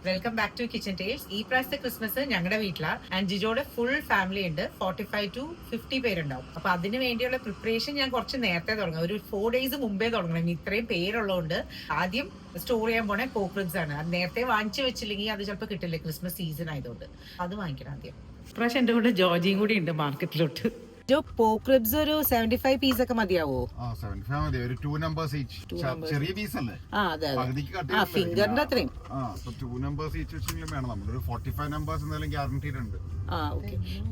Welcome back to kitchen tales. ഈ പ്രാവശ്യത്തെ Christmas ഞങ്ങളുടെ വീട്ടിലാണ്. ആൻഡ് ജിജോയുടെ ഫുൾ ഫാമിലി ഉണ്ട്. 45 to 50 പേരുണ്ടാവും. അപ്പൊ അതിന് വേണ്ടിയുള്ള പ്രിപ്പറേഷൻ ഞാൻ കുറച്ച് നേരത്തെ തുടങ്ങാം. ഒരു 4 days മുമ്പേ തുടങ്ങണം. ഇത്രയും പേരുള്ളതുകൊണ്ട് ആദ്യം സ്റ്റോർ ചെയ്യാൻ പോണേ പോക്ക് റിബ്സ് ആണ്. അത് നേരത്തെ വാങ്ങിച്ചു വെച്ചില്ലെങ്കിൽ അത് ചിലപ്പോൾ കിട്ടില്ല, ക്രിസ്മസ് സീസൺ ആയതുകൊണ്ട്. അത് വാങ്ങിക്കണം ആദ്യം. ഇപ്രാവശ്യം എന്റെ കൂടെ ജോർജിയും കൂടി ഉണ്ട് മാർക്കറ്റിലോട്ട്. പോക്ക് റിബ്സ് ഒരു 75 പീസ് ഒക്കെ മതിയാവോ? ഒരു 2 numbers each. ചെറിയ പീസ് അല്ലേ? ഫിംഗറിന്റെ അത്രയും. 2 numbers each വെച്ചെങ്കിലും വേണം. നമ്മളൊരു 45 numbers എന്തായാലും ഗ്യാരണ്ടീഡ് ഉണ്ട്.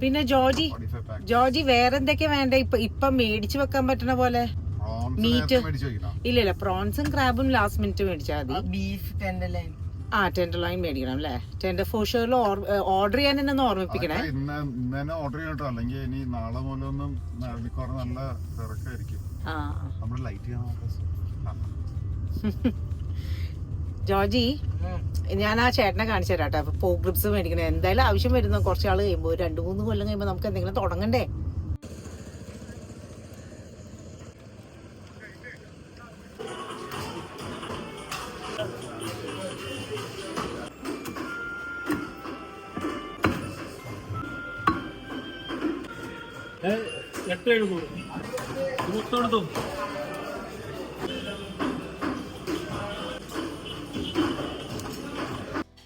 പിന്നെ ജോർജി വേറെ എന്തൊക്കെയാ വേണ്ട? ഇപ്പൊ മേടിച്ചു വെക്കാൻ പറ്റുന്ന പോലെ മീറ്റ് ഇല്ല, പ്രോൺസും ക്രാബും ലാസ്റ്റ് മിനിറ്റ് മേടിച്ചാൽ മതി. ബീഫ് ടെൻഡർലൈൻ ടെൻഡർലൈൻ മേടിക്കണം അല്ലേ? ടെൻഡർ ഫോർ ഷുവറിൽ ഓർഡർ ചെയ്യാൻ തന്നെ ഒന്ന് ഓർമ്മിപ്പിക്കണേ. ഇന്ന് ഓർഡർ ചെയ്യട്ടോ, അല്ലെങ്കിൽ ഇനി നാളെ മൂലമൊന്നും നല്ല തിരക്കായിരിക്കും. നമ്മുടെ ലൈറ്റ് ജോർജി, ഞാൻ ആ ചേട്ടനെ കാണിച്ചു തരാം കേട്ടോ. പോക്ക് റിബ്സ് മേടിക്കണേ എന്തായാലും ആവശ്യം വരുന്നു. കുറച്ചാൾ കഴിയുമ്പോൾ 2-3 കൊല്ലം കഴിയുമ്പോൾ നമുക്ക് എന്തെങ്കിലും തുടങ്ങണ്ടേ?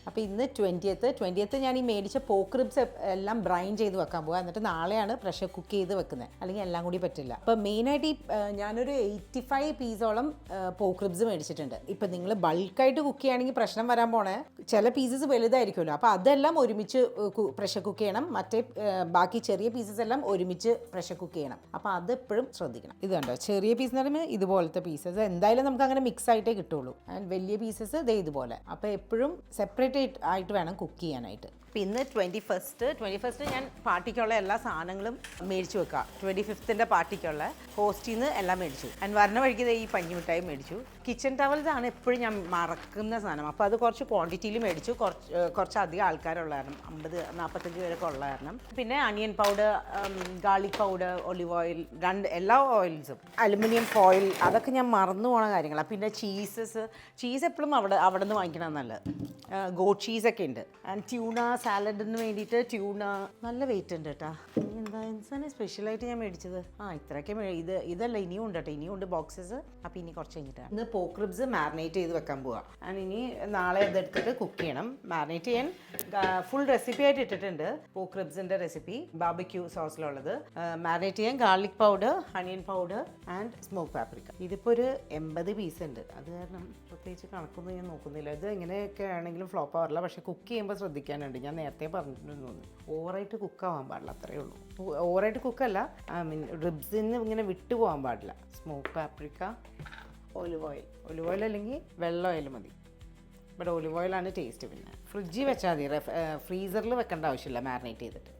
അപ്പോൾ ഇന്ന് 20th ഞാൻ ഈ മേടിച്ച പോക്ക് റിബ്സ് എല്ലാം ബ്രൈൻ ചെയ്ത് വെക്കാൻ പോകാം. എന്നിട്ട് നാളെയാണ് പ്രഷർ കുക്ക് ചെയ്ത് വെക്കുന്നത്, അല്ലെങ്കിൽ എല്ലാം കൂടി പറ്റില്ല. അപ്പോൾ മെയിനായിട്ട് ഞാനൊരു 85 പീസോളം പോക്ക് റിബ്സ് മേടിച്ചിട്ടുണ്ട്. ഇപ്പം നിങ്ങൾ ബൾക്കായിട്ട് കുക്ക് ചെയ്യുകയാണെങ്കിൽ പ്രശ്നം വരാൻ പോണേ, ചില പീസസ് വലുതായിരിക്കുമല്ലോ. അപ്പോൾ അതെല്ലാം ഒരുമിച്ച് പ്രഷർ കുക്ക് ചെയ്യണം. മറ്റേ ബാക്കി ചെറിയ പീസസ് എല്ലാം ഒരുമിച്ച് പ്രഷർ കുക്ക് ചെയ്യണം. അപ്പോൾ അതെപ്പോഴും ശ്രദ്ധിക്കണം. ഇത് കണ്ടോ, ചെറിയ പീസ് എന്ന് പറയുമ്പോൾ ഇതുപോലത്തെ പീസസ് എന്തായാലും നമുക്ക് അങ്ങനെ മിക്സ് ആയിട്ടേ കിട്ടുള്ളൂ. ആൻഡ് വലിയ പീസസ് ഇതേ ഇതുപോലെ. അപ്പോൾ എപ്പോഴും സെപ്പറേറ്റ് ആയിട്ട് വേണം കുക്ക് ചെയ്യാനായിട്ട്. അപ്പോൾ ഇന്ന് 21st ഞാൻ പാർട്ടിക്കുള്ള എല്ലാ സാധനങ്ങളും മേടിച്ചു വെക്കാം. 25th പാർട്ടിക്കുള്ള ഹോസ്റ്റിന്ന് എല്ലാം മേടിച്ചു. ആൻഡ് വരണ വഴിക്ക് ഈ പഞ്ഞിമിഠായി മേടിച്ചു. കിച്ചൺ ടവൽസ് ആണ് എപ്പോഴും ഞാൻ മറക്കുന്ന സാധനം. അപ്പോൾ അത് കുറച്ച് ക്വാണ്ടിറ്റിയിൽ മേടിച്ചു. കുറച്ചധികം ആൾക്കാരുള്ള കാരണം, 50-45 പേരൊക്കെ ഉള്ള കാരണം. പിന്നെ onion powder, garlic powder, olive oil, എല്ലാ ഓയിൽസും, അലുമിനിയം ഫോയിൽ, അതൊക്കെ ഞാൻ മറന്നു പോണ കാര്യങ്ങളാണ്. പിന്നെ ചീസ് എപ്പോഴും അവിടെ നിന്ന് വാങ്ങിക്കണം നല്ലത്. ഗോട്ട് ചീസൊക്കെ ഉണ്ട്. ആൻഡ് ട്യൂണ സാലഡിന് വേണ്ടിയിട്ട് ട്യൂണ നല്ല വെയിറ്റ് ഉണ്ട് കേട്ടോ. എന്താണ് സ്പെഷ്യലായിട്ട് ഞാൻ മേടിച്ചത്? ഇത്രയൊക്കെ ഇതല്ല, ഇനിയും ഉണ്ട് കേട്ടോ. ഇനിയും ഉണ്ട് ബോക്സസ്. അപ്പോൾ ഇനി കുറച്ച് കഴിഞ്ഞിട്ടാണ്. ഇന്ന് പോക്ക് റിബ്സ് മാരിനേറ്റ് ചെയ്ത് വെക്കാൻ പോവാം. ആൻഡ് ഇനി നാളെ അതെടുത്തിട്ട് കുക്ക് ചെയ്യണം. മാരിനേറ്റ് ചെയ്യാൻ ഫുൾ റെസിപ്പി ആയിട്ട് ഇട്ടിട്ടുണ്ട്. പോക്ക് റിബ്സിൻ്റെ റെസിപ്പി ബാർബിക്യൂ സോസിലുള്ളത്. മാരിനേറ്റ് ചെയ്യാൻ garlic powder, onion powder and smoke paprika. ഇതിപ്പോൾ ഒരു 80 പീസ് ഉണ്ട്. അത് കാരണം പ്രത്യേകിച്ച് കണക്കൊന്നും ഞാൻ നോക്കുന്നില്ല. ഇത് എങ്ങനെയൊക്കെ ആണെങ്കിലും ഫ്ലോപ്പ് ആവാറില്ല. പക്ഷേ കുക്ക് ചെയ്യുമ്പോൾ ശ്രദ്ധിക്കാനുണ്ട്. ഞാൻ നേരത്തെ പറഞ്ഞിട്ടുണ്ടെന്ന് തോന്നുന്നു. ഓവറായിട്ട് കുക്കാവാൻ പാടില്ല, അത്രയേ ഉള്ളൂ. ഓവറായിട്ട് കുക്കല്ല, റിബ്സിന് ഇങ്ങനെ വിട്ടു പോകാൻ പാടില്ല. സ്മോക്ക് പാപ്രിക്ക, ഒലിവ് ഓയിൽ അല്ലെങ്കിൽ വെള്ള ഓയിൽ മതി. ബട്ട് ഒലിവ് ഓയിലാണ് ടേസ്റ്റ്. പിന്നെ ഫ്രിഡ്ജിൽ വെച്ചാൽ മതി, ഫ്രീസറിൽ വെക്കേണ്ട ആവശ്യമില്ല മാരിനേറ്റ് ചെയ്തിട്ട്.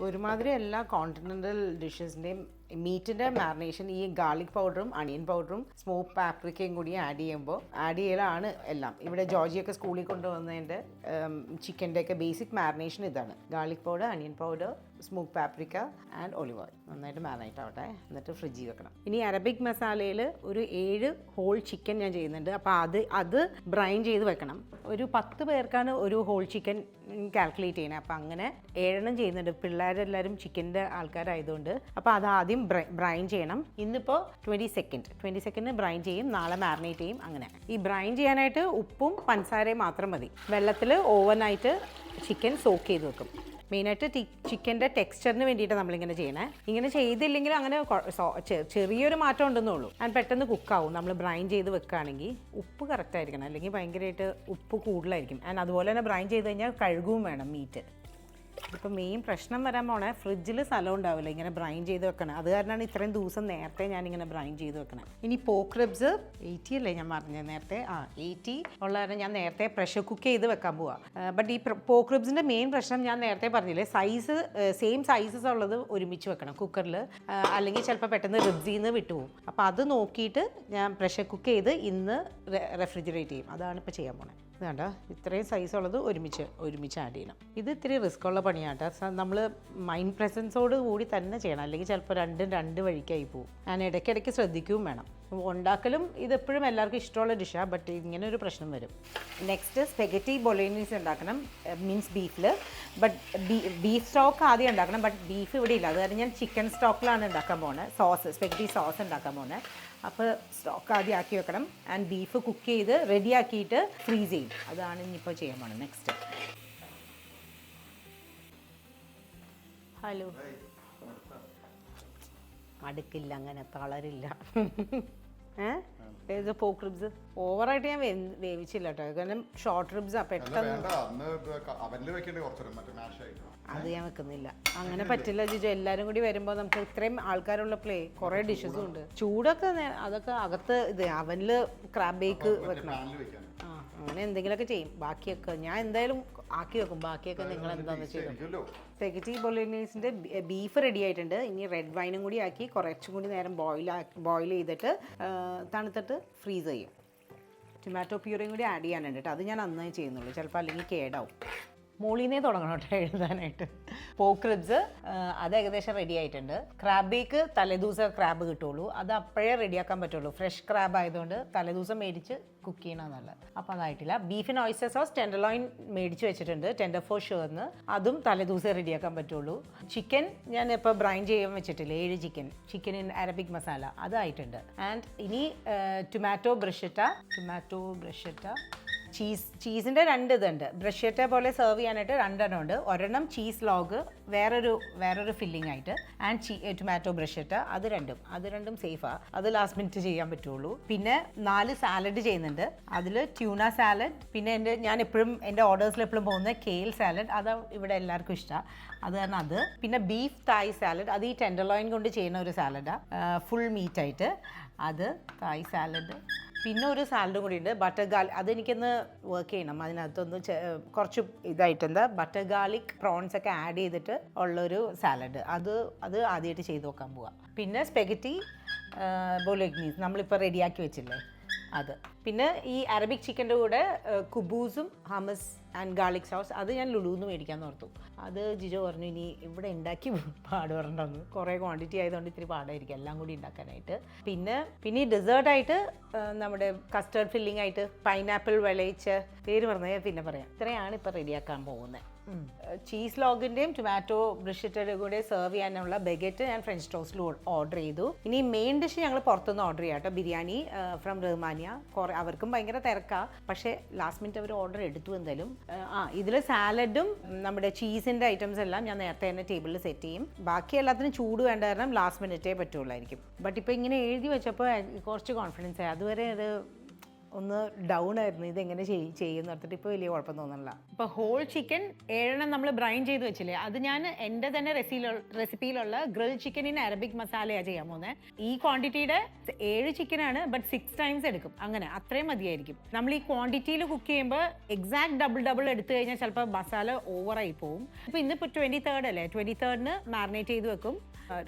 ഒരുമാതിരി എല്ലാ കോണ്ടിനെൻ്റൽ ഡിഷസിൻ്റെയും മീറ്റിൻ്റെ മാരിനേഷൻ ഈ ഗാർലിക് പൗഡറും അണിയൻ പൗഡറും സ്മോക്ക് പാപ്രിക്കയും കൂടി ആഡ് ചെയ്യലാണ് എല്ലാം. ഇവിടെ ജോർജിയൊക്കെ സ്കൂളിൽ കൊണ്ടുവന്നതിൻ്റെ ചിക്കൻ്റെയൊക്കെ ബേസിക് മാരിനേഷൻ ഇതാണ്. Garlic powder, onion powder, smoke paprika and olive oil. നന്നായിട്ട് മാരിനേറ്റ് ആവട്ടെ, എന്നിട്ട് ഫ്രിഡ്ജിൽ വെക്കണം. ഇനി അറബിക് മസാലയിൽ ഒരു 7 ഹോൾ ചിക്കൻ ഞാൻ ചെയ്യുന്നുണ്ട്. അപ്പോൾ അത് ബ്രൈൻ ചെയ്ത് വെക്കണം. ഒരു 10 പേർക്കാണ് ഒരു ഹോൾ ചിക്കൻ കാൽക്കുലേറ്റ് ചെയ്യുന്നത്. അപ്പോൾ അങ്ങനെ 7 ചെയ്യുന്നുണ്ട്. പിള്ളേരെല്ലാവരും ചിക്കൻ്റെ ആൾക്കാരായതുകൊണ്ട്. അപ്പോൾ അത് ആദ്യം ബ്രൈൻ ചെയ്യണം. ഇന്നിപ്പോൾ 22nd ബ്രൈൻ ചെയ്യും, നാളെ മാരിനേറ്റ് ചെയ്യും. അങ്ങനെ ഈ ബ്രൈൻ ചെയ്യാനായിട്ട് ഉപ്പും പഞ്ചസാരയും മാത്രം മതി. വെള്ളത്തിൽ ഓവർനൈറ്റ് ചിക്കൻ സോക്ക് ചെയ്ത് വെക്കും. മെയിനായിട്ട് ചിക്കൻ്റെ ടെക്സ്ചറിന് വേണ്ടിയിട്ട് നമ്മളിങ്ങനെ ചെയ്യണേ. ഇങ്ങനെ ചെയ്തില്ലെങ്കിലും അങ്ങനെ ചെറിയൊരു മാറ്റം ഉണ്ടെന്നുള്ളൂ. ആൻഡ് പെട്ടെന്ന് കുക്കാവും. നമ്മൾ ബ്രൈൻ ചെയ്ത് വെക്കുകയാണെങ്കിൽ ഉപ്പ് കറക്റ്റ് ആയിരിക്കണം, അല്ലെങ്കിൽ ഭയങ്കരമായിട്ട് ഉപ്പ് കൂടുതലായിരിക്കും. ആൻഡ് അതുപോലെ തന്നെ ബ്രൈൻ ചെയ്ത് കഴിഞ്ഞാൽ കഴുകുകയും വേണം മീറ്റ്. ഇപ്പോൾ മെയിൻ പ്രശ്നം വരാൻ പോണേ, ഫ്രിഡ്ജിൽ സ്ഥലം ഉണ്ടാവില്ല ഇങ്ങനെ ബ്രൈൻ ചെയ്ത് വെക്കണം. അത് കാരണമാണ് ഇത്രയും ദിവസം നേരത്തെ ഞാനിങ്ങനെ ബ്രൈൻ ചെയ്ത് വെക്കണം. ഇനി പോക്ക് റിബ്സ് 80 അല്ലേ ഞാൻ പറഞ്ഞത് നേരത്തെ? 80 ഉള്ള കാരണം ഞാൻ നേരത്തെ പ്രഷർ കുക്ക് ചെയ്ത് വെക്കാൻ പോവാം. ബട്ട് ഈ പോക്ക് റിബ്സിൻ്റെ മെയിൻ പ്രശ്നം ഞാൻ നേരത്തെ പറഞ്ഞില്ലേ, സെയിം സൈസസ് ഉള്ളത് ഒരുമിച്ച് വെക്കണം കുക്കറിൽ, അല്ലെങ്കിൽ ചിലപ്പോൾ പെട്ടെന്ന് റിബ്സിൽ നിന്ന് വിട്ടുപോകും. അപ്പോൾ അത് നോക്കിയിട്ട് ഞാൻ പ്രഷർ കുക്ക് ചെയ്ത് ഇന്ന് റെഫ്രിജറേറ്റ് ചെയ്യും. അതാണ് ഇപ്പോൾ ചെയ്യാൻ പോണേ. വേണ്ട, ഇത്രയും സൈസുള്ളത് ഒരുമിച്ച് ആഡ് ചെയ്യണം. ഇത് ഇത്തിരി റിസ്ക് ഉള്ള പണിയാട്ടോ. നമ്മൾ മൈൻഡ് പ്രസൻസോട് കൂടി തന്നെ ചെയ്യണം, അല്ലെങ്കിൽ ചിലപ്പോൾ രണ്ട് വഴിക്കായി പോകും. ഞാൻ ഇടയ്ക്കിടയ്ക്ക് ശ്രദ്ധിക്കുകയും വേണം. ഉണ്ടാക്കലും ഇതെപ്പോഴും എല്ലാവർക്കും ഇഷ്ടമുള്ള ഡിഷാണ്, ബട്ട് ഇങ്ങനെ ഒരു പ്രശ്നം വരും. നെക്സ്റ്റ് സ്പെഗറ്റി ബൊളോനീസ് ഉണ്ടാക്കണം, മീൻസ് ബീഫിൽ. ബട്ട് ബീഫ് സ്റ്റോക്ക് ആദ്യം ഉണ്ടാക്കണം, ബട്ട് ബീഫ് ഇവിടെ ഇല്ല. അത് കാരണം ഞാൻ ചിക്കൻ സ്റ്റോക്കിലാണ് ഉണ്ടാക്കാൻ പോകുന്നത്. സ്പെഗറ്റി സോസ് ഉണ്ടാക്കാൻ പോകുന്നത്. അപ്പോൾ സ്റ്റോക്ക് ആദ്യം ആക്കി വെക്കണം. ആൻഡ് ബീഫ് കുക്ക് ചെയ്ത് റെഡിയാക്കിയിട്ട് ഫ്രീസ് ചെയ്യും. അതാണ് ഇനിയിപ്പോൾ ചെയ്യാൻ പോകുന്നത്. നെക്സ്റ്റ് ഹലോ, മടുക്കില്ല, അങ്ങനെ തളരില്ല. ഏത് പോക്ക് റിബ്സ് ഓവറായിട്ട് ഞാൻ വേവിച്ചില്ല കേട്ടോ, കാരണം ഷോർട്ട് റിബ്സാണ് പെട്ടെന്ന്. അത് ഞാൻ വെക്കുന്നില്ല, അങ്ങനെ പറ്റില്ല ജിജു. എല്ലാവരും കൂടി വരുമ്പോൾ നമുക്ക് ഇത്രയും ആൾക്കാരുള്ളപ്പോഴേ കുറേ ഡിഷസും ഉണ്ട്. ചൂടൊക്കെ അതൊക്കെ അകത്ത് ഇത് അവനിൽ ക്രാബ് ബേക്ക് വെക്കണം. ആ, അങ്ങനെ എന്തെങ്കിലുമൊക്കെ ചെയ്യും. ബാക്കിയൊക്കെ ഞാൻ എന്തായാലും ആക്കി വെക്കും. ബാക്കിയൊക്കെ നിങ്ങൾ എന്താണെന്ന് ചെയ്തു. സ്പെഗറ്റി ബൊളോനീസിൻ്റെ ബീഫ് റെഡി ആയിട്ടുണ്ട്. ഇനി റെഡ് വൈനും കൂടി ആക്കി കുറച്ചും കൂടി നേരം ബോയിൽ ചെയ്തിട്ട് തണുത്തിട്ട് ഫ്രീസ് ചെയ്യും. ടൊമാറ്റോ പ്യൂറിയും കൂടി ആഡ് ചെയ്യാനുണ്ട് കേട്ടോ. അത് ഞാൻ നന്നായി ചെയ്യുന്നുള്ളൂ, ചിലപ്പോൾ അല്ലെങ്കിൽ കേടാവും. മോളിന്നേ തുടങ്ങണം കേട്ടോ എഴുതാനായിട്ട്. പോക്ക് റിബ്സ് അത് ഏകദേശം റെഡി ആയിട്ടുണ്ട്. ക്രാബ് ബേക്ക് തലേദിവസം ക്രാബ് കിട്ടുള്ളൂ, അത് അപ്പോഴേ റെഡിയാക്കാൻ പറ്റുള്ളൂ. ഫ്രഷ് ക്രാബ് ആയതുകൊണ്ട് തലേദിവസം മേടിച്ച് കുക്ക് ചെയ്യണം നല്ലത്. അപ്പോൾ അതായിട്ടില്ല. ബീഫിന് ഓയിസ്റ്റർ സോസ് ടെൻഡർലോയിൻ മേടിച്ച് വെച്ചിട്ടുണ്ട്, ടെൻഡർ ഫോർ ഷുവർന്ന്. അതും തലേദിവസം റെഡിയാക്കാൻ പറ്റുള്ളൂ. ചിക്കൻ ഞാൻ ഇപ്പോൾ ബ്രൈൻ ചെയ്യാൻ വെച്ചിട്ടില്ല, 7 ചിക്കൻ ഇൻ അറബിക് മസാല, അതായിട്ടുണ്ട്. ആൻഡ് ഇനി ടൊമാറ്റോ ബ്രഷറ്റ ചീസിൻ്റെ 2 ഇതുണ്ട്. ബ്രഷറ്റ പോലെ സെർവ് ചെയ്യാനായിട്ട് 2 ഉണ്ട്. ഒരെണ്ണം ചീസ് ലോഗ്, വേറൊരു ഫില്ലിംഗ് ആയിട്ട്, ആൻഡ് ടൊമാറ്റോ ബ്രഷറ്റ. അത് രണ്ടും സേഫാണ്, അത് ലാസ്റ്റ് മിനിറ്റ് ചെയ്യാൻ പറ്റുള്ളൂ. പിന്നെ 4 സാലഡ് ചെയ്യുന്നുണ്ട്. അതിൽ ട്യൂണ സാലഡ്, പിന്നെ ഞാൻ എപ്പോഴും എൻ്റെ ഓർഡേഴ്സിൽ എപ്പോഴും പോകുന്ന കേൽ സാലഡ്, അത് ഇവിടെ എല്ലാവർക്കും ഇഷ്ടമാണ്. അത് കാരണം അത്. പിന്നെ ബീഫ് തായ് സാലഡ്, അത് ഈ ടെൻഡർലോയിൻ കൊണ്ട് ചെയ്യുന്ന ഒരു സാലഡാണ്, ഫുൾ മീറ്റായിട്ട്. അത് തായ് സാലഡ്. പിന്നെ ഒരു സാലഡ് കൂടി ഉണ്ട്, ബട്ടർ ഗാർലിക്. അതെനിക്കൊന്ന് വർക്ക് ചെയ്യണം. അതിനകത്തൊന്ന് കുറച്ച് ഇതായിട്ട് ബട്ടർ ഗാർലിക് പ്രോൺസ് ഒക്കെ ആഡ് ചെയ്തിട്ട് ഉള്ളൊരു സാലഡ്. അത് ആദ്യമായിട്ട് ചെയ്ത് നോക്കാൻ പോവാം. പിന്നെ സ്പെഗറ്റി ബൊളോഗ്നീസ് നമ്മളിപ്പോൾ റെഡിയാക്കി വെച്ചില്ലേ, അത്. പിന്നെ ഈ അറബിക് ചിക്കൻ്റെ കൂടെ കുബൂസും ഹമസ് ആൻഡ് ഗാർലിക് സോസ്, അത് ഞാൻ ലുലുന്ന് മേടിക്കാമെന്ന് ഓർത്തു. അത് ജിജോ പറഞ്ഞു ഇനി ഇവിടെ ഉണ്ടാക്കി പാട് പറഞ്ഞിട്ടുണ്ടെന്ന്. കുറേ ക്വാണ്ടിറ്റി ആയതുകൊണ്ട് ഇത്തിരി പാടായിരിക്കും എല്ലാം കൂടി ഉണ്ടാക്കാനായിട്ട്. പിന്നെ ഈ ഡെസേർട്ടായിട്ട് നമ്മുടെ കസ്റ്റേർഡ് ഫില്ലിംഗ് ആയിട്ട് പൈനാപ്പിൾ വിളയിച്ച്, പേര് പറഞ്ഞാൽ പിന്നെ പറയാം. ഇത്രയാണ് ഇപ്പോൾ റെഡിയാക്കാൻ പോകുന്നത്. ചീസ് ലോഗിൻ്റെയും ടൊമാറ്റോ ബ്രിഷറ്റയുടെ കൂടെ സെർവ് ചെയ്യാനുള്ള ബെഗറ്റ് ഞാൻ ഫ്രഞ്ച് ടോസ്റ്റിൽ ഓർഡർ ചെയ്തു. ഇനി മെയിൻ ഡിഷ് ഞങ്ങൾ പുറത്തുനിന്ന് ഓർഡർ ചെയ്യാം കേട്ടോ, ബിരിയാണി ഫ്രം റഹ്മാനിയ. അവർക്കും ഭയങ്കര തിരക്കാണ്, പക്ഷേ ലാസ്റ്റ് മിനിറ്റ് അവർ ഓർഡർ എടുത്തു എന്തായാലും. ഇതിൽ സാലഡും നമ്മുടെ ചീസിൻ്റെ ഐറ്റംസ് എല്ലാം ഞാൻ നേരത്തെ തന്നെ ടേബിളിൽ സെറ്റ് ചെയ്യും. ബാക്കി എല്ലാത്തിനും ചൂട് വേണ്ട കാരണം ലാസ്റ്റ് മിനിറ്റേ പറ്റുള്ളായിരിക്കും. ബട്ട് ഇപ്പോൾ ഇങ്ങനെ എഴുതി വെച്ചപ്പോൾ കുറച്ച് കോൺഫിഡൻസ് ആയി. അതുവരെ അത് ഒന്ന് ഡൗൺ ആയിരുന്നു, ഇതെങ്ങനെ ചെയ്യുന്ന ഓർത്തിട്ട്. ഇപ്പോൾ വലിയ കുഴപ്പം തോന്നുന്നില്ല. ഇപ്പോൾ ഹോൾ ചിക്കൻ 7 നമ്മൾ ബ്രൈൻ ചെയ്ത് വെച്ചില്ലേ, അത് ഞാൻ എൻ്റെ തന്നെ റെസിപ്പിയിലുള്ള ഗ്രിൽ ചിക്കൻ ഇൻ അറബിക് മസാലയാണ് ചെയ്യാൻ പോകുന്നത്. ഈ ക്വാണ്ടിറ്റിയുടെ 7 ചിക്കനാണ്, ബട്ട് 6 ടൈംസ് എടുക്കും. അങ്ങനെ അത്രയും മതിയായിരിക്കും. നമ്മൾ ഈ ക്വാണ്ടിറ്റിയിൽ കുക്ക് ചെയ്യുമ്പോൾ എക്സാക്ട് ഡബിൾ എടുത്തു കഴിഞ്ഞാൽ ചിലപ്പോൾ മസാല ഓവറായി പോകും. ഇപ്പോൾ ഇന്നിപ്പോൾ 23rd അല്ലേ, 23rd മാറിനേറ്റ് ചെയ്ത് വെക്കും.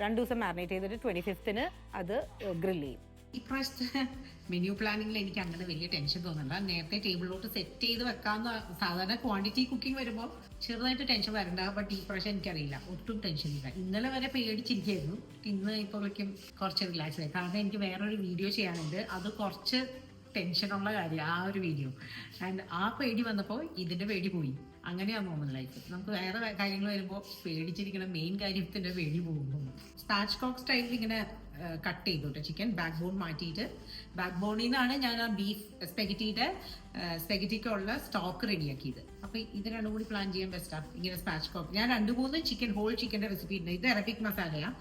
2 ദിവസം മാറിനേറ്റ് ചെയ്തിട്ട് 25th അത് ഗ്രിൽ ചെയ്യും. ഇപ്രാവശ്യത്തെ മെനു പ്ലാനിങ്ങിൽ എനിക്ക് അങ്ങനെ വലിയ ടെൻഷൻ തോന്നണ്ട. നേരത്തെ ടേബിളിലോട്ട് സെറ്റ് ചെയ്ത് വെക്കാവുന്ന, സാധാരണ ക്വാണ്ടിറ്റി കുക്കിംഗ് വരുമ്പോൾ ചെറുതായിട്ട് ടെൻഷൻ വരണ്ട. ബട്ട് ഈ പ്രാവശ്യം എനിക്കറിയില്ല, ഒട്ടും ടെൻഷൻ ഇല്ല. ഇന്നലെ വരെ പേടിച്ചിരിക്കായിരുന്നു, ഇന്ന് ഇപ്പോഴേക്കും കുറച്ച് റിലാക്സ് ആയി. കാരണം എനിക്ക് വേറൊരു വീഡിയോ ചെയ്യാനുണ്ട്, അത് കുറച്ച് ടെൻഷനുള്ള കാര്യം, ആ ഒരു വീഡിയോ. ആൻഡ് ആ പേടി വന്നപ്പോൾ ഇതിൻ്റെ പേടി പോയി. അങ്ങനെയാണ് തോന്നുന്നത് ലൈഫ്. നമുക്ക് വേറെ കാര്യങ്ങൾ വരുമ്പോൾ പേടിച്ചിരിക്കണം, മെയിൻ കാര്യത്തിൻ്റെ പേടി പോകുമ്പോൾ. സ്പാച്ച് കോക്ക് സ്റ്റൈലിൽ ഇങ്ങനെ കട്ട് ചെയ്തു കേട്ടോ ചിക്കൻ, ബാക്ക് ബോൺ മാറ്റിയിട്ട്. ബാക്ക് ബോണിൽ നിന്നാണ് ഞാൻ ആ ബീഫ് സ്പെഗറ്റിക്കുള്ള സ്റ്റോക്ക് റെഡിയാക്കിയത്. അപ്പോൾ ഇത് രണ്ടും കൂടി പ്ലാൻ ചെയ്യാൻ ബെസ്റ്റാണ് ഇങ്ങനെ സ്പാച്ച് കോക്ക്. ഞാൻ 2-3 ഹോൾ ചിക്കൻ്റെ റെസിപ്പി ഉണ്ട്. ഇത് അറബിക് മസാലയാണ്,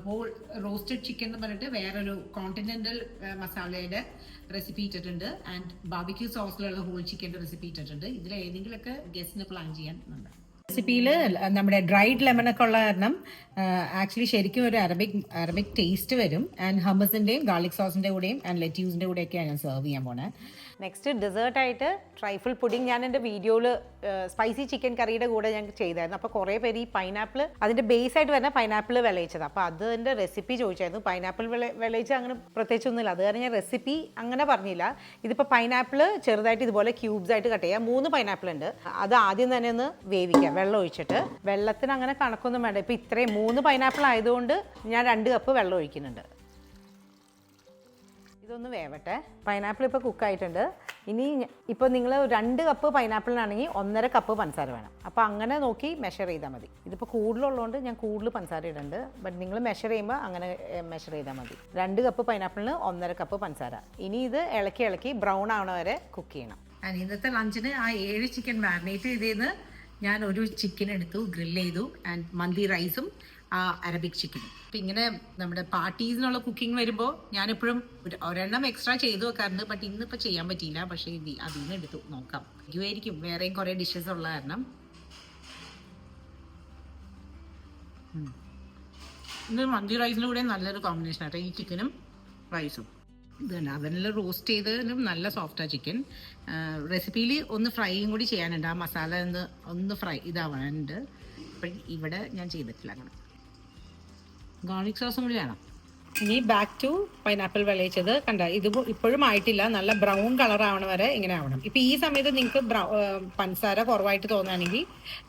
ഹോൾ റോസ്റ്റഡ് ചിക്കൻ എന്ന് പറഞ്ഞിട്ട് വേറൊരു കോണ്ടിനെൻ്റൽ മസാലയുടെ റെസിപ്പി ഇട്ടിട്ടുണ്ട്. ആൻഡ് ബാർബിക്യൂ സോസിലുള്ള ഹോൾ ചിക്കൻ്റെ റെസിപ്പി ഇട്ടിട്ടുണ്ട്. ഇതിൽ ഏതെങ്കിലുമൊക്കെ ഗസ്റ്റിന് പ്ലാൻ ചെയ്യാൻ ഉണ്ട്. റെസിപ്പിയിൽ നമ്മുടെ ഡ്രൈഡ് ലെമണൊക്കെ ഉള്ള കാരണം ആക്ച്വലി ശരിക്കും ഒരു അറബിക് ടേസ്റ്റ് വരും. ആൻഡ് ഹമ്മസിൻ്റെയും ഗാർലിക് സോസിൻ്റെ കൂടെയും ആൻഡ് ലെറ്റ്യൂസിൻ്റെ കൂടെയൊക്കെയാണ് ഞാൻ സെർവ് ചെയ്യാൻ പോണത്. നെക്സ്റ്റ് ഡെസേർട്ടായിട്ട് ട്രൈഫിൾ പുഡിംഗ് ഞാൻ എൻ്റെ വീഡിയോയിൽ സ്പൈസി ചിക്കൻ കറിയുടെ കൂടെ ഞാൻ ചെയ്തായിരുന്നു. അപ്പോൾ കുറേ പേര് ഈ പൈനാപ്പിൾ, അതിൻ്റെ ബേസ് ആയിട്ട് വരുന്ന പൈനാപ്പിൾ വിളയിച്ചത്, അപ്പോൾ അതിൻ്റെ റെസിപ്പി ചോദിച്ചായിരുന്നു. പൈനാപ്പിൾ വിളയിച്ച് അങ്ങനെ പ്രത്യേകിച്ചൊന്നുമില്ല, അത് കാരണം ഞാൻ റെസിപ്പി അങ്ങനെ പറഞ്ഞില്ല. ഇതിപ്പോൾ പൈനാപ്പിൾ ചെറുതായിട്ട് ഇതുപോലെ ക്യൂബ്സ് ആയിട്ട് കട്ട് ചെയ്യാം. 3 പൈനാപ്പിൾ ഉണ്ട്, അത് ആദ്യം തന്നെ ഒന്ന് വേവിക്കാം വെള്ളം ഒഴിച്ചിട്ട്. വെള്ളത്തിന് അങ്ങനെ കണക്കൊന്നും വേണ്ട. ഇപ്പോൾ ഇത്രയും 3 പൈനാപ്പിൾ ആയതുകൊണ്ട് ഞാൻ 2 കപ്പ് വെള്ളം ഒഴിക്കുന്നുണ്ട്. ഇതൊന്ന് വേവട്ടെ. പൈനാപ്പിൾ ഇപ്പോൾ കുക്കായിട്ടുണ്ട്. ഇനി ഇപ്പോൾ നിങ്ങൾ 2 കപ്പ് പൈനാപ്പിളിനാണെങ്കിൽ 1.5 കപ്പ് പഞ്ചസാര വേണം. അപ്പോൾ അങ്ങനെ നോക്കി മെഷർ ചെയ്താൽ മതി. ഇതിപ്പോൾ കൂടുതലുള്ളതുകൊണ്ട് ഞാൻ കൂടുതൽ പഞ്ചസാര ഇടുന്നുണ്ട്. ബട്ട് നിങ്ങൾ മെഷർ ചെയ്യുമ്പോൾ അങ്ങനെ മെഷർ ചെയ്താൽ മതി. 2 കപ്പ് പൈനാപ്പിളിന് 1.5 കപ്പ് പഞ്ചസാര. ഇനി ഇത് ഇളക്കി ബ്രൗൺ ആവണ വരെ കുക്ക് ചെയ്യണം. ഇന്നത്തെ ലഞ്ചിന് ആ 7 ചിക്കൻ മാരിനേറ്റ് ചെയ്തേന്ന് ഞാൻ ഒരു ചിക്കൻ എടുത്തു, ഗ്രില്ല് ചെയ്തു. ആൻഡ് മന്തി റൈസും അറബിക് ചിക്കനും. അപ്പം ഇങ്ങനെ നമ്മുടെ പാർട്ടീസിനുള്ള കുക്കിംഗ് വരുമ്പോൾ ഞാനെപ്പോഴും ഒരെണ്ണം എക്സ്ട്രാ ചെയ്തു വെക്കാറുണ്ട്. ബട്ട് ഇന്നിപ്പോൾ ചെയ്യാൻ പറ്റിയില്ല. പക്ഷേ അതിൽ നിന്ന് എടുത്തു നോക്കാം. ഇതുമായിരിക്കും വേറെയും കുറേ ഡിഷസ് ഉള്ള കാരണം. ഇത് മന്തി റൈസിൻ്റെ കൂടെ നല്ലൊരു കോമ്പിനേഷൻ ആട്ടോ ഈ ചിക്കനും റൈസും. ഇത് തന്നെ അവനിൽ റോസ്റ്റ് ചെയ്തതിലും നല്ല സോഫ്റ്റാണ് ചിക്കൻ. റെസിപ്പിയിൽ ഒന്ന് ഫ്രൈയും കൂടി ചെയ്യാനുണ്ട്. ആ മസാല ഒന്ന് ഫ്രൈ ഇതാവാനുണ്ട്. അപ്പം ഇവിടെ ഞാൻ ചെയ്തിട്ടില്ല. അങ്ങനെ ഗാർലിക് സോസും കൂടി വേണം. ഇനി ബാക്ക് ടു പൈനാപ്പിൾ വിളയിച്ചത് കണ്ട. ഇത് ഇപ്പോഴും ആയിട്ടില്ല. നല്ല ബ്രൗൺ കളർ ആവണ വരെ ഇങ്ങനെ ആവണം. ഇപ്പം ഈ സമയത്ത് നിങ്ങൾക്ക് പഞ്ചസാര കുറവായിട്ട് തോന്നുകയാണെങ്കിൽ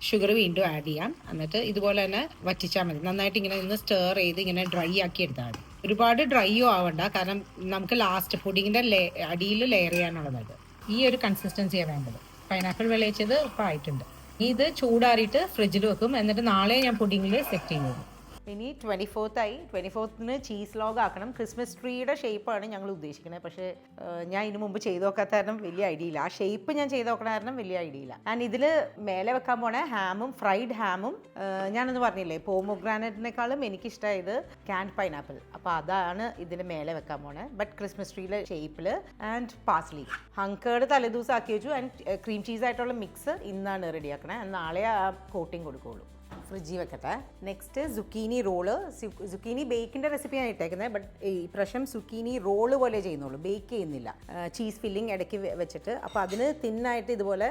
ഷുഗർ വീണ്ടും ആഡ് ചെയ്യാം. എന്നിട്ട് ഇതുപോലെ തന്നെ വറ്റിച്ചാൽ മതി. നന്നായിട്ട് ഇങ്ങനെ നിന്ന് സ്റ്റർ ചെയ്ത് ഇങ്ങനെ ഡ്രൈ ആക്കി എടുത്താൽ മതി. ഒരുപാട് ഡ്രൈയോ ആവണ്ട, കാരണം നമുക്ക് ലാസ്റ്റ് പുഡിങ്ങിൻ്റെ അടിയിൽ ലെയർ ചെയ്യാനുള്ളത്. ഈ ഒരു കൺസിസ്റ്റൻസിയാണ് വേണ്ടത്. പൈനാപ്പിൾ വിളയിച്ചത് ഇപ്പം ആയിട്ടുണ്ട്. ഇത് ചൂടാറിയിട്ട് ഫ്രിഡ്ജിൽ വെക്കും. എന്നിട്ട് നാളെ ഞാൻ പുഡിങ്ങിൽ സെറ്റ് ചെയ്യുന്നത്. ഇനി 24th ആയി. 24th ചീസ് ലോഗ് ആക്കണം. ക്രിസ്മസ് ട്രീയുടെ ഷേപ്പാണ് ഞങ്ങൾ ഉദ്ദേശിക്കുന്നത്. പക്ഷേ ഞാൻ ഇതിനു മുമ്പ് ചെയ്ത് നോക്കാത്ത കാരണം വലിയ ഐഡിയ ഇല്ല. ആ ഷേപ്പ് ഞാൻ ചെയ്ത് നോക്കണ കാരണം വലിയ ഐഡിയ ഇല്ല. ആൻഡ് ഇതിൽ മേലെ വെക്കാൻ പോണ ഹാമും ഫ്രൈഡ് ഹാമും ഞാനൊന്ന് പറഞ്ഞില്ലേ, പോമോഗ്രാനറ്റിനേക്കാളും എനിക്കിഷ്ടമായത് ക്യാൻഡ് പൈനാപ്പിൾ. അപ്പോൾ അതാണ് ഇതിന് മേലെ വെക്കാൻ പോണേ. ബട്ട് ക്രിസ്മസ് ട്രീയുടെ ഷേപ്പിൽ. ആൻഡ് പാസ്ലി ഹങ്കേർഡ് തലേദിവസം ആക്കി വെച്ചു. ആൻഡ് ക്രീം ചീസായിട്ടുള്ള മിക്സ് ഇന്നാണ് റെഡിയാക്കണേ. നാളെ ആ കോട്ടിങ് കൊടുക്കുകയുള്ളൂ. ഫ്രിഡ്ജിൽ വെക്കട്ടെ. Next സുക്കീനി role. സുക്കീനി ബേക്കിൻ്റെ റെസിപ്പിയാണ് ഇട്ടേക്കുന്നത്. ബട്ട് ഈ പ്രാവശ്യം സുക്കീനി റോള് പോലെ ചെയ്യുന്നുള്ളൂ, ബേക്ക് ചെയ്യുന്നില്ല. ചീസ് ഫില്ലിംഗ് ഇടയ്ക്ക് വെച്ചിട്ട്. അപ്പോൾ അതിന് തിന്നായിട്ട് ഇതുപോലെ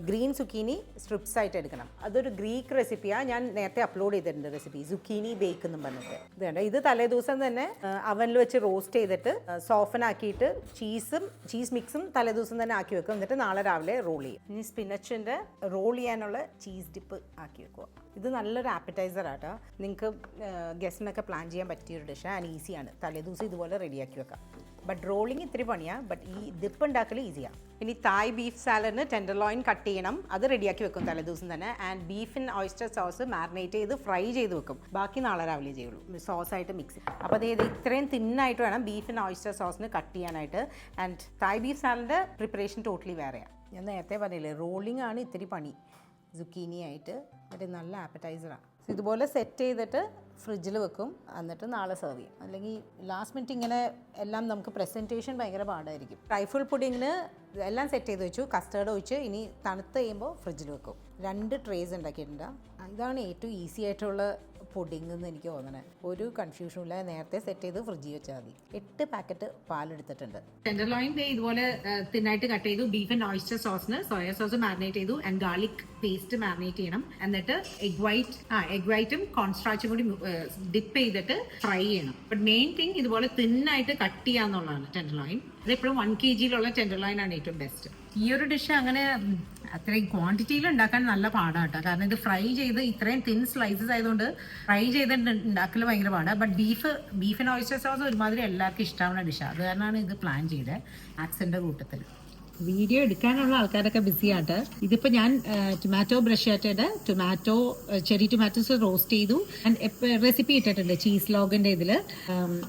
ഗ്രീൻ സുക്കീനി സ്ട്രിപ്സ് ആയിട്ട് എടുക്കണം. അതൊരു ഗ്രീക്ക് റെസിപ്പിയാണ്. ഞാൻ നേരത്തെ അപ്ലോഡ് ചെയ്തിട്ടുണ്ട് റെസിപ്പി, സുക്കീനി ബേക്ക് എന്നും പറഞ്ഞിട്ട്. ഇതുണ്ട്. ഇത് തലേദിവസം തന്നെ അവനിൽ വെച്ച് റോസ്റ്റ് ചെയ്തിട്ട് സോഫൻ ആക്കിയിട്ട് ചീസ് മിക്സും തലേദിവസം തന്നെ ആക്കി വെക്കും. എന്നിട്ട് നാളെ രാവിലെ റോൾ ചെയ്യും. ഇനി സ്പിനച്ചിൻ്റെ റോൾ ചെയ്യാനുള്ള ചീസ് ഡിപ്പ് ആക്കി വെക്കുക. ഇത് നല്ലൊരു ആപ്പറ്റൈസർ ആട്ടോ. നിങ്ങൾക്ക് ഗസ്റ്റിനൊക്കെ പ്ലാൻ ചെയ്യാൻ പറ്റിയൊരു ഡിഷ്. ആൻഡ് ഈസിയാണ്. തലേദിവസം ഇതുപോലെ റെഡിയാക്കി വെക്കാം. ബട്ട് റോളിങ് ഇത്തിരി പണിയാണ്. ബട്ട് ഈ ഡിപ്പ് ഉണ്ടാക്കൽ ഈസിയാണ്. ഇനി തായ് ബീഫ് സാലഡിന് ടെൻഡർലോയിൻ കട്ട് ചെയ്യണം. അത് റെഡിയാക്കി വെക്കും തലേദിവസം തന്നെ. And beef in oyster sauce marinate ചെയ്ത് ഫ്രൈ ചെയ്ത് വെക്കും. ബാക്കി നാളെ രാവിലെ ചെയ്യുള്ളൂ, സോസായിട്ട് മിക്സ്. അപ്പോൾ അത് ഇത്രയും തിന്നായിട്ട് വേണം ബീഫ് ഇൻ ഓയിസ്റ്റർ സോസിന് കട്ട് ചെയ്യാനായിട്ട്. ആൻഡ് തായ് ബീഫ് സാലഡിൻ്റെ പ്രിപ്പറേഷൻ ടോട്ടലി വേറെയാണ്. ഞാൻ നേരത്തെ പറഞ്ഞില്ലേ, റോളിംഗ് ആണ് ഇത്തിരി പണി സുക്കീനി ആയിട്ട്. മറ്റേ നല്ല ആപ്പറ്റൈസറാണ്. ഇതുപോലെ സെറ്റ് ചെയ്തിട്ട് ഫ്രിഡ്ജിൽ വെക്കും. എന്നിട്ട് നാളെ സെർവ് ചെയ്യും. അല്ലെങ്കിൽ ലാസ്റ്റ് മിനിറ്റ് ഇങ്ങനെ എല്ലാം നമുക്ക് പ്രസൻറ്റേഷൻ ഭയങ്കര പാടായിരിക്കും. ട്രൈഫിൾ പുഡിങ്ങിന് എല്ലാം സെറ്റ് ചെയ്ത് വെച്ചു. കസ്റ്റേർഡ് ഒഴിച്ച് ഇനി തണുത്ത് കഴിയുമ്പോൾ ഫ്രിഡ്ജിൽ വെക്കും. 2 ട്രേസ് ഉണ്ടാക്കിയിട്ടുണ്ട്. ഇതാണ് ഏറ്റവും ഈസി ആയിട്ടുള്ള പുഡിംഗ് എന്ന് എനിക്ക് തോന്നണേ. ഒരു കൺഫ്യൂഷനും ഇല്ല. നേരത്തെ സെറ്റ് ചെയ്ത് ഫ്രിഡ്ജിൽ വെച്ചാൽ മതി. 8 പാക്കറ്റ് പാലെടുത്തിട്ടുണ്ട്. ടെൻഡർലോയിൻ ഇതുപോലെ തിന്നായിട്ട് കട്ട് ചെയ്തു. ബീഫ് ആൻഡ് ഓയിസ്റ്റർ സോസിന് സോയ സോസ് മാരിനേറ്റ് ചെയ്തു. ആൻഡ് ഗാർലിക് പേസ്റ്റ് മാരിനേറ്റ് ചെയ്യണം. എന്നിട്ട് എഗ് വൈറ്റും കോൺസ്ട്രാച്ചും കൂടി ഡിപ്പ് ചെയ്തിട്ട് ഫ്രൈ ചെയ്യണം. ബട്ട് മെയിൻ തിങ് ഇതുപോലെ തിന്നായിട്ട് കട്ട് ചെയ്യാന്നുള്ളതാണ് ടെൻഡർലോയിൻ. ഇതെപ്പോഴും 1 kg ചിക്കൻ ആണ് ഏറ്റവും ബെസ്റ്റ്. ഈ ഒരു ഡിഷ് അങ്ങനെ അത്രയും ക്വാണ്ടിറ്റിയിൽ ഉണ്ടാക്കാൻ നല്ല പാടാട്ടോ. കാരണം ഇത് ഫ്രൈ ചെയ്ത് ഇത്രയും തിൻ സ്ലൈസസ് ആയതുകൊണ്ട് ഫ്രൈ ചെയ്ത് ഉണ്ടാക്കൽ ഭയങ്കര പാടാണ്. But beef and oyster sauce ഒരുമാതിരി എല്ലാവർക്കും ഇഷ്ടമാവുന്ന ഡിഷാണ്. അത് കാരണമാണ് ഇത് പ്ലാൻ ചെയ്തത് ആക്സിൻ്റെ കൂട്ടത്തിൽ. വീഡിയോ എടുക്കാനുള്ള ആൾക്കാരൊക്കെ ബിസിയായിട്ട്. ഇതിപ്പോൾ ഞാൻ ടൊമാറ്റോ ബ്രഷാറ്റയുടെ ചെറി ടൊമാറ്റോസ് റോസ്റ്റ് ചെയ്തു. ആൻഡ് റെസിപ്പി ഇട്ടിട്ടുണ്ട് ചീസ് ലോഗിൻ്റെ ഇതിൽ.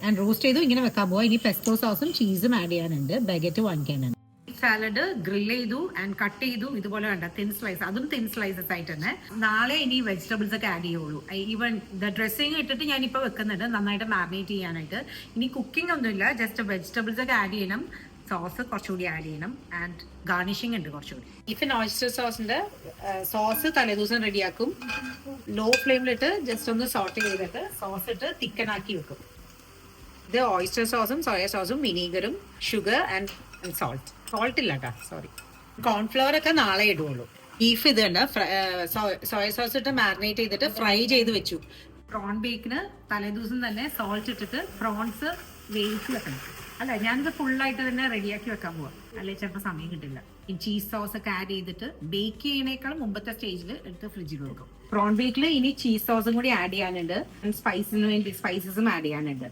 ആൻഡ് റോസ്റ്റ് ചെയ്തു. ഇങ്ങനെ വെക്കാൻ പോവാം. ഇനി പെസ്തോ സോസും ചീസും ആഡ് ചെയ്യാനുണ്ട്. ബാഗറ്റ് വാങ്ങിക്കാനുണ്ട്. സാലഡ് ഗ്രില്ല് ചെയ്തു ആൻഡ് കട്ട് ചെയ്തു. ഇതുപോലെ വേണ്ട തിൻ സ്ലൈസ്, അതും തിൻ സ്ലൈസസ് ആയിട്ട് തന്നെ. നാളെ ഇനി വെജിറ്റബിൾസ് ഒക്കെ ആഡ് ചെയ്യുള്ളൂ. ഈവൻ ഡ്രസ്സിങ് ഇട്ടിട്ട് ഞാനിപ്പോൾ വെക്കുന്നുണ്ട് നന്നായിട്ട് മാരിനേറ്റ് ചെയ്യാനായിട്ട്. ഇനി കുക്കിംഗ് ഒന്നുമില്ല, ജസ്റ്റ് വെജിറ്റബിൾസ് ഒക്കെ ആഡ് ചെയ്യണം. സോസ് കുറച്ചുകൂടി ആഡ് ചെയ്യണം. ആൻഡ് ഗാർണിഷിംഗ് ഉണ്ട് കുറച്ചുകൂടി. ബീഫ് ആൻഡ് ഓയിസ്റ്റർ സോസിന്റെ സോസ് തലേദിവസം റെഡിയാക്കും. ലോ ഫ്ലെയിമിലിട്ട് ജസ്റ്റ് ഒന്ന് സോട്ട് ചെയ്തിട്ട് സോസ് ഇട്ട് തിക്കനാക്കി വെക്കും. ഇത് ഓയിസ്റ്റർ സോസും സോയ സോസും വിനീഗറും ഷുഗർ ആൻഡ് സോൾട്ട് ഇല്ല കേട്ടോ, സോറി. കോൺഫ്ലവർ ഒക്കെ നാളെ ഇടുള്ളൂ. ബീഫ് ഇത് കണ്ട സോയ സോസ് ഇട്ട് മാരിനേറ്റ് ചെയ്തിട്ട് ഫ്രൈ ചെയ്ത് വെച്ചു. പ്രോൺ ബേക്കിന് തലേദിവസം തന്നെ സോൾട്ട് ഇട്ടിട്ട് പ്രോൺസ് വേവിച്ച് വെക്കണം. അല്ല ഞാനിത് ഫുള്ളായിട്ട് തന്നെ റെഡിയാക്കി വെക്കാൻ പോവാം, അല്ലെങ്കിൽ ചിലപ്പോൾ സമയം കിട്ടില്ല. ഈ ചീസ് സോസ് ഒക്കെ ആഡ് ചെയ്തിട്ട് ബേക്ക് ചെയ്യണേക്കാളും മുമ്പത്തെ സ്റ്റേജിൽ എടുത്ത് ഫ്രിഡ്ജിൽ വെക്കും. പ്രോൺ ബേക്കിൽ ഇനി ചീസ് സോസും കൂടി ആഡ് ചെയ്യാനുണ്ട്, സ്പൈസിന് വേണ്ടി സ്പൈസസും ആഡ് ചെയ്യാനുണ്ട്.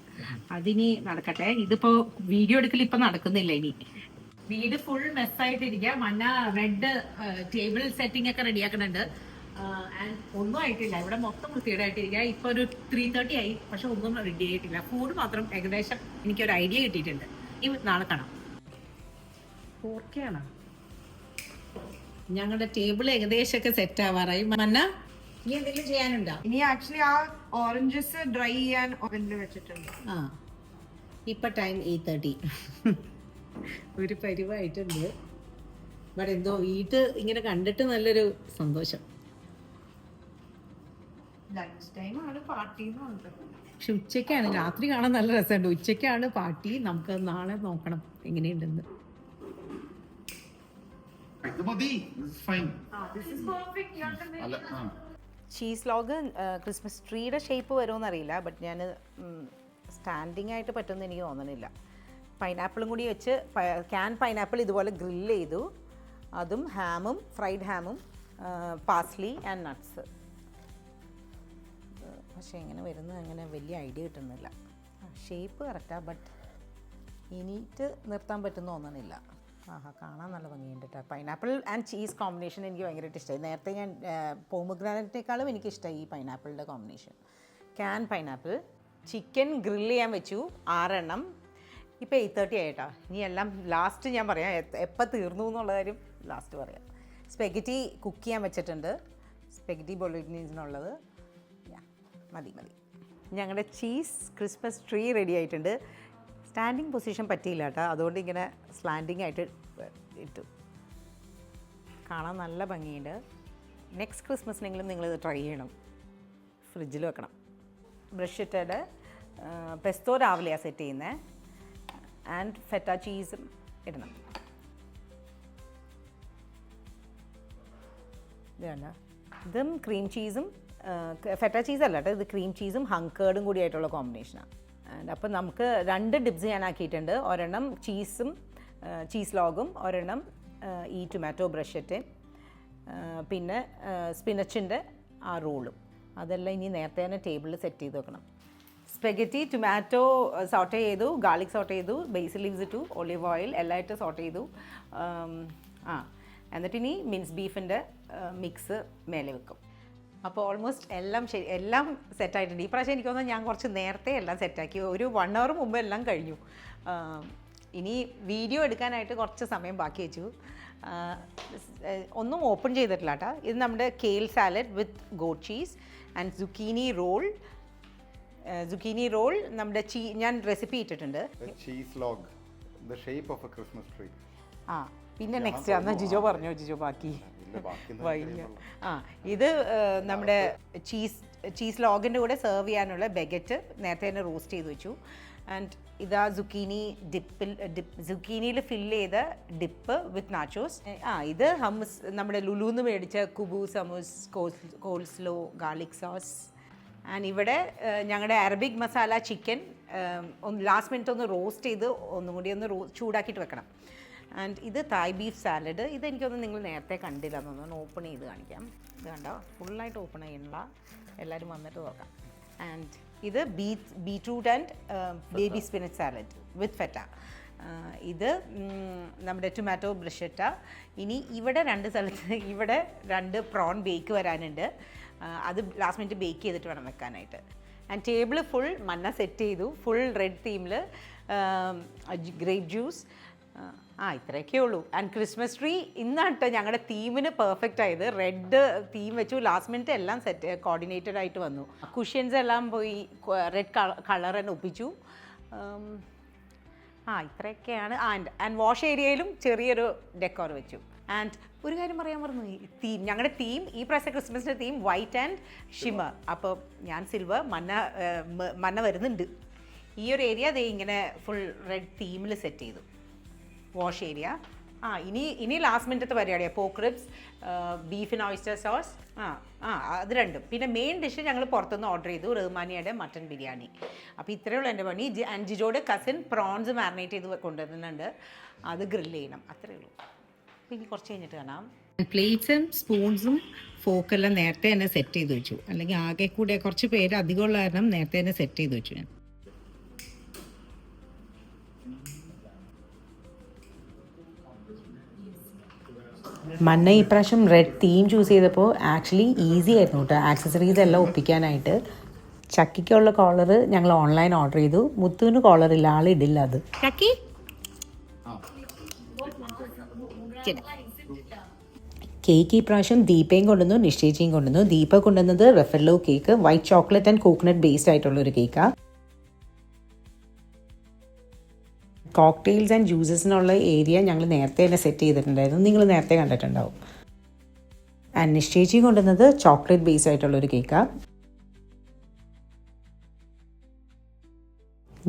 അതിനി നടക്കട്ടെ. ഇതിപ്പോ വീഡിയോ എടുക്കൽ ഇപ്പൊ നടക്കുന്നില്ല. ഇനി വീട് ഫുൾ മെസ്സായിട്ടിരിക്കുക. മന്ന റെഡ് ടേബിൾ സെറ്റിംഗ് ഒക്കെ റെഡിയാക്കുന്നുണ്ട്. ആൻഡ് ഒന്നും ആയിട്ടില്ല, ഇവിടെ മൊത്തം വൃത്തികേടായിട്ടിരിക്കുക. ഇപ്പൊ ഒരു 3:30 ആയി, പക്ഷെ ഒന്നും റെഡി ആയിട്ടില്ല. ഫുഡ് മാത്രം ഏകദേശം എനിക്കൊരു ഐഡിയ കിട്ടിയിട്ടുണ്ട്. ഇനി നാളെ കാണാം. 4K ആണ്. ഞങ്ങളുടെ ടേബിൾ ഏകദേശം ഒക്കെ സെറ്റ് ആവാറായി. മന്ന ഇനി എന്തെങ്കിലും ചെയ്യാനുണ്ടോ? ഇനി ആക്ച്വലി ആ ഓറഞ്ചസ് ഡ്രൈ ചെയ്യാൻ ഓവനിൽ വെച്ചിട്ടുണ്ട്. ആ ഇപ്പൊ ടൈം 8:30. ഒരു പരിവായിട്ടുണ്ട്. ബട്ട് എന്തോ വീട്ട് ഇങ്ങനെ കണ്ടിട്ട് നല്ലൊരു സന്തോഷം. ലഞ്ച് ടൈം ആണ്, പാർട്ടി എന്ന് പറഞ്ഞത്. പക്ഷെ ഉച്ചയ്ക്കാണ്, രാത്രി കാണാൻ നല്ല രസമുണ്ട്. ഉച്ചയ്ക്കാണ് പാർട്ടി. നമുക്ക് നാളെ നോക്കണം എങ്ങനെയുണ്ടെന്ന്. ഇത് മതി, ഫൈൻ. അല്ല ചീസ് ലോഗ് ക്രിസ്മസ് ട്രീയുടെ ഷേപ്പ് വരുമോയെന്ന് അറിയില്ല, ബട്ട് ഞാൻ സ്റ്റാൻഡിങ് ആയിട്ട് പറ്റുമെന്ന് എനിക്ക് തോന്നണില്ല. പൈനാപ്പിളും കൂടി വെച്ച് ക്യാൻ പൈനാപ്പിൾ ഇതുപോലെ ഗ്രില്ല് ചെയ്തു. അതും ഹാമും, ഫ്രൈഡ് ഹാമും, പാസ്ലി ആൻഡ് നട്ട്സ്. പക്ഷേ എങ്ങനെ വരുന്നത് അങ്ങനെ വലിയ ഐഡിയ കിട്ടുന്നില്ല. ഷേപ്പ് കറക്റ്റാണ്, ബട്ട് ഇനിയിട്ട് നിർത്താൻ പറ്റുമെന്ന് തോന്നണില്ല. ആഹാ, കാണാൻ നല്ല ഭംഗിയുണ്ട് കേട്ടോ. പൈനാപ്പിൾ ആൻഡ് ചീസ് കോമ്പിനേഷൻ എനിക്ക് ഭയങ്കരമായിട്ട് ഇഷ്ടമായി. നേരത്തെ ഞാൻ പോമഗ്രാനറ്റിനേക്കാളും എനിക്കിഷ്ടമായി ഈ പൈനാപ്പിളിൻ്റെ combination. Can pineapple. Chicken grill ചെയ്യാൻ വെച്ചു 6 എണ്ണം. ഇപ്പോൾ 8:30 ആയിട്ടാ. ഇനി എല്ലാം ലാസ്റ്റ് ഞാൻ പറയാം, എപ്പോൾ തീർന്നു എന്നുള്ള കാര്യം ലാസ്റ്റ് പറയാം. സ്പെഗറ്റി കുക്ക് ചെയ്യാൻ വെച്ചിട്ടുണ്ട്, സ്പെഗറ്റി ബൊളോഗ്നീസിനുള്ളത്. മതി. ഞങ്ങളുടെ ചീസ് ക്രിസ്മസ് ട്രീ റെഡി ആയിട്ടുണ്ട്. സ്റ്റാൻഡിങ് പൊസിഷൻ പറ്റിയില്ല കേട്ടോ, അതുകൊണ്ട് ഇങ്ങനെ സ്ലാൻഡിങ് ആയിട്ട് ഇട്ടു. കാണാൻ നല്ല ഭംഗിയുണ്ട്. നെക്സ്റ്റ് ക്രിസ്മസിനെങ്കിലും നിങ്ങളിത് ട്രൈ ചെയ്യണം. ഫ്രിഡ്ജിൽ വെക്കണം. ബ്രഷറ്റഡ് പെസ്തോ രാവിലെയാണ് സെറ്റ് ചെയ്യുന്നത്. ആൻഡ് ഫെറ്റ ചീസും ഇടണം. ഇതല്ല, ഇതും ക്രീം ചീസും ഫെറ്റ ചീസ് അല്ല കേട്ടോ, ഇത് ക്രീം ചീസും ഹങ്കേർഡും കൂടി ആയിട്ടുള്ള കോമ്പിനേഷനാണ്. ആൻഡ് അപ്പം നമുക്ക് 2 ഡിപ്സ് ഞാൻ ആക്കിയിട്ടുണ്ട്. ഒരെണ്ണം ചീസും ചീസ് ലോഗും, ഒരെണ്ണം ഈ ടൊമാറ്റോ ബ്രഷറ്റ്, പിന്നെ സ്പിനച്ചിൻ്റെ ആ റോളും. അതെല്ലാം ഇനി നേരത്തെ തന്നെ ടേബിളിൽ സെറ്റ് ചെയ്ത് വെക്കണം. സ്പെഗറ്റി ടൊമാറ്റോ സോട്ട് ചെയ്തു, ഗാർലിക് സോട്ട് ചെയ്തു, ബേസിൽ ലീവ്സ് ഇട്ടു, ഒലിവ് ഓയിൽ എല്ലാം ഇട്ട് സോട്ട് ചെയ്തു. എന്നിട്ട് ഇനി മിൻസ് ബീഫിൻ്റെ മിക്സ് മേലെ വെക്കും. അപ്പോൾ ഓൾമോസ്റ്റ് എല്ലാം സെറ്റായിട്ടുണ്ട്. ഈ പ്രാവശ്യം എനിക്ക് തോന്നുന്നു ഞാൻ കുറച്ച് നേരത്തെ എല്ലാം സെറ്റാക്കി. ഒരു 1 hour മുമ്പ് എല്ലാം കഴിഞ്ഞു. ഇനി വീഡിയോ എടുക്കാനായിട്ട് കുറച്ച് സമയം ബാക്കി വെച്ചു. ഒന്നും ഓപ്പൺ ചെയ്തിട്ടില്ല കേട്ടോ. ഇത് നമ്മുടെ kale salad with goat cheese and zucchini roll. നമ്മുടെ ഞാൻ റെസിപ്പി ഇട്ടിട്ടുണ്ട്. Cheese log the shape of a Christmas tree. പിന്നെ നെക്സ്റ്റ് എന്നാൽ ജിജോ ബാക്കി ഇത് നമ്മുടെ ചീസ് ലോഗിൻ്റെ കൂടെ സെർവ് ചെയ്യാനുള്ള ബെഗറ്റ് നേരത്തെ തന്നെ റോസ്റ്റ് ചെയ്ത് വെച്ചു. ആൻഡ് ഇതാ സുക്കീനിയിൽ ഫില്ല് ചെയ്ത ഡിപ്പ് വിത്ത് നാച്ചോസ്. ഇത് ഹമ്മസ്, നമ്മുടെ ലുലുന്ന് മേടിച്ച കുബൂസ് hummus, coleslaw, garlic sauce. And ഇവിടെ ഞങ്ങളുടെ Arabic masala chicken last minute ഒന്ന് റോസ്റ്റ് ചെയ്ത് ഒന്നും കൂടി ഒന്ന് ചൂടാക്കിയിട്ട് വെക്കണം. ആൻഡ് ഇത് തായ് ബീഫ് സാലഡ്. ഇതെനിക്കൊന്നും നിങ്ങൾ നേരത്തെ കണ്ടില്ല എന്നൊന്ന് ഓപ്പൺ ചെയ്ത് കാണിക്കാം. ഇത് കണ്ടോ, ഫുള്ളായിട്ട് ഓപ്പൺ ചെയ്യണില്ല, എല്ലാവരും വന്നിട്ട് നോക്കാം. ആൻഡ് ഇത് beetroot and baby spinach salad with feta. ഇത് നമ്മുടെ ടൊമാറ്റോ ബ്രഷറ്റ. ഇനി ഇവിടെ 2 സ്ഥലത്ത് ഇവിടെ 2 പ്രോൺ ബേക്ക് വരാനുണ്ട്. അത് ലാസ്റ്റ് മിനിറ്റ് ബേക്ക് ചെയ്തിട്ട് വേണം വെക്കാനായിട്ട്. ആൻഡ് ടേബിൾ ഫുൾ മന്ന സെറ്റ് ചെയ്തു, ഫുൾ റെഡ് തീമിൽ, ഗ്രേപ്പ് ജ്യൂസ്. ഇത്രയൊക്കെ ഉള്ളൂ. ആൻഡ് ക്രിസ്മസ് ട്രീ ഇന്നാട്ടോ ഞങ്ങളുടെ തീമിന് പെർഫെക്റ്റ് ആയത്. റെഡ് തീം വെച്ചു, ലാസ്റ്റ് മിനിറ്റ് എല്ലാം കോർഡിനേറ്റഡ് ആയിട്ട് വന്നു. കുഷ്യൻസ് എല്ലാം പോയി റെഡ് കളർ തന്നെ ഒപ്പിച്ചു. ഇത്രയൊക്കെയാണ്. ആൻഡ് വാഷ് ഏരിയയിലും ചെറിയൊരു ഡെക്കോർ വെച്ചു. ആൻഡ് ഒരു കാര്യം പറയാൻ പറഞ്ഞു, ഞങ്ങളുടെ തീം ഈ പ്രാവശ്യം ക്രിസ്മസിൻ്റെ തീം വൈറ്റ് ആൻഡ് ഷിമർ. അപ്പോൾ ഞാൻ സിൽവർ, മന്ന വരുന്നുണ്ട്. ഈ ഒരു ഏരിയ ഇങ്ങനെ ഫുൾ റെഡ് തീമിൽ സെറ്റ് ചെയ്തു. വാഷ് ഏരിയ ഇനി ലാസ്റ്റ് മിനിറ്റത്തെ പരിപാടിയാണ് പോക്ക് ribs, beef in oyster sauce. അത് രണ്ടും. പിന്നെ മെയിൻ ഡിഷ് ഞങ്ങൾ പുറത്തുനിന്ന് ഓർഡർ ചെയ്തു, റഹ്മാനിയുടെ മട്ടൻ ബിരിയാണി. അപ്പോൾ ഇത്രയേ ഉള്ളൂ എൻ്റെ പണി. ജിജോയുടെ കസിൻ പ്രോൺസ് മാരിനേറ്റ് ചെയ്ത് കൊണ്ടുവരുന്നുണ്ട്, അത് ഗ്രില്ല് ചെയ്യണം. അത്രയേ ഉള്ളൂ. അപ്പോൾ ഇനി കുറച്ച് കഴിഞ്ഞിട്ട് കാണാം. പ്ലേറ്റ്സും സ്പൂൺസും ഫോക്കെല്ലാം നേരത്തെ തന്നെ സെറ്റ് ചെയ്ത് വെച്ചു, അല്ലെങ്കിൽ ആകെ കൂടെ കുറച്ച് പേര് അധികമുള്ള കാരണം നേരത്തെ തന്നെ സെറ്റ് ചെയ്ത് വെച്ചു ഞാൻ. മന്ന ഇപ്രാവശ്യം റെഡ് തീം ചൂസ് ചെയ്തപ്പോൾ ആക്ച്വലി ഈസി ആയിരുന്നു കേട്ടോ ആക്സസറീസ് എല്ലാം ഒപ്പിക്കാനായിട്ട്. ചക്കിക്കുള്ള കോളർ ഞങ്ങൾ ഓൺലൈൻ ഓർഡർ ചെയ്തു. മുത്തുവിന് കോളർ ഇല്ല, ആളിടില്ല അത്. ചക്കി കേക്ക് ഇപ്രാവശ്യം ദീപയും കൊണ്ടുവന്നു, നിശ്ചയിച്ചിയും കൊണ്ടുവന്നു. ദീപ കൊണ്ടുവന്നത് Raffaello cake, white chocolate and coconut based ആയിട്ടുള്ള ഒരു കേക്കാണ്. കോക്ടെയിൽസ് ആൻഡ് ജ്യൂസസിനുള്ള ഏരിയ ഞങ്ങൾ നേരത്തെ തന്നെ സെറ്റ് ചെയ്തിട്ടുണ്ടായിരുന്നു, നിങ്ങൾ നേരത്തെ കണ്ടിട്ടുണ്ടാവും. ആൻഡ് നിശ്ചയിച്ചി കൊണ്ടുവന്നത് ചോക്ലേറ്റ് ബേസ്ഡ് ആയിട്ടുള്ളൊരു കേക്കാണ്.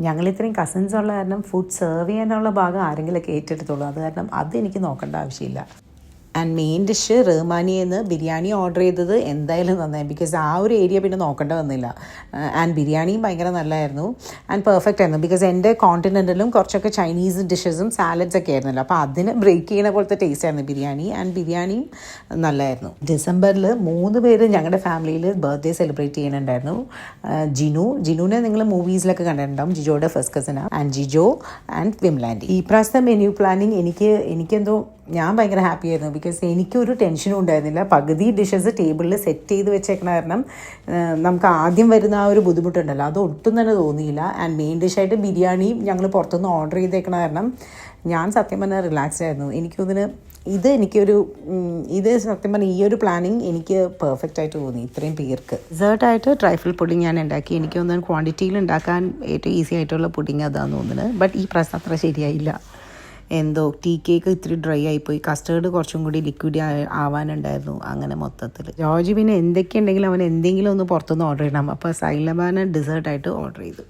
ഞങ്ങൾ ഇത്രയും കസിൻസ് ഉള്ള കാരണം ഫുഡ് സെർവ് ചെയ്യാനുള്ള ഭാഗം ആരെങ്കിലുമൊക്കെ ഏറ്റെടുത്തോളൂ, അത് കാരണം അതെനിക്ക് നോക്കേണ്ട ആവശ്യമില്ല. ആൻഡ് മെയിൻ ഡിഷ് റഹ്മാനിയെന്ന് ബിരിയാണി ഓർഡർ ചെയ്തത് എന്തായാലും നന്നായി, ബിക്കോസ് ആ ഒരു ഏരിയ പിന്നെ നോക്കേണ്ട വന്നില്ല. ആൻഡ് ബിരിയാണിയും ഭയങ്കര നല്ലതായിരുന്നു ആൻഡ് പെർഫെക്റ്റ് ആയിരുന്നു, ബിക്കോസ് എൻ്റെ കോണ്ടിനെൻറ്റിലും കുറച്ചൊക്കെ ചൈനീസ് ഡിഷസും സാലഡ്സ് ഒക്കെ ആയിരുന്നല്ലോ, അപ്പോൾ അതിന് ബ്രേക്ക് ചെയ്യുന്ന പോലത്തെ ടേസ്റ്റ് ആയിരുന്നു ബിരിയാണി. ആൻഡ് ബിരിയാണിയും നല്ലതായിരുന്നു. ഡിസംബറിൽ 3 പേര് ഞങ്ങളുടെ ഫാമിലിയിൽ ബർത്ത്ഡേ സെലിബ്രേറ്റ് ചെയ്യുന്നുണ്ടായിരുന്നു. ജിനുവിനെ നിങ്ങൾ മൂവീസിലൊക്കെ കണ്ടിട്ടുണ്ടാവും, ജിജോയുടെ ഫസ്റ്റ് കസിനാണ്. ആൻഡ് ജിജോ ആൻഡ് വിംലാൻഡി. ഈ പ്രാവശ്യത്തെ മെനു പ്ലാനിങ് എനിക്കെന്തോ ഞാൻ ഭയങ്കര ഹാപ്പി ആയിരുന്നു, ബിക്കോസ് എനിക്കൊരു ടെൻഷനും ഉണ്ടായിരുന്നില്ല. പകുതി ഡിഷസ് ടേബിളിൽ സെറ്റ് ചെയ്ത് വെച്ചേക്കണ കാരണം നമുക്ക് ആദ്യം വരുന്ന ആ ഒരു ബുദ്ധിമുട്ടുണ്ടല്ലോ, അത് ഒട്ടും തന്നെ തോന്നിയില്ല. ആൻഡ് മെയിൻ ഡിഷായിട്ട് ബിരിയാണിയും ഞങ്ങൾ പുറത്തുനിന്ന് ഓർഡർ ചെയ്തേക്കണ കാരണം ഞാൻ സത്യം പറഞ്ഞാൽ റിലാക്സ്ഡ് ആയിരുന്നു. ഇത് സത്യം പറഞ്ഞാൽ ഈ ഒരു പ്ലാനിങ് എനിക്ക് പെർഫെക്റ്റ് ആയിട്ട് തോന്നി ഇത്രയും പേർക്ക്. ഡെസേർട്ടായിട്ട് ട്രൈഫിൾ പുഡിങ് ഞാൻ ഉണ്ടാക്കി. എനിക്ക് തോന്നുന്നു ക്വാണ്ടിറ്റിയിൽ ഉണ്ടാക്കാൻ ഏറ്റവും ഈസി ആയിട്ടുള്ള പുഡിങ് അതാണെന്ന് തോന്നുന്നത്. ബട്ട് ഈ പ്രാവശ്യം അത്ര ശരിയായില്ല, എന്തോ ടീ കേക്ക് ഇത്തിരി ഡ്രൈ ആയിപ്പോയി, കസ്റ്റേർഡ് കുറച്ചും കൂടി ലിക്വിഡ് ആവാനുണ്ടായിരുന്നു. അങ്ങനെ മൊത്തത്തിൽ ജോർജ് പിന്നെ എന്തൊക്കെയുണ്ടെങ്കിലും അവൻ എന്തെങ്കിലും ഒന്ന് പുറത്തുനിന്ന് ഓർഡർ ചെയ്യണം. അപ്പോൾ സൈലബാന ഡെസേർട്ടായിട്ട് ഓർഡർ ചെയ്തു.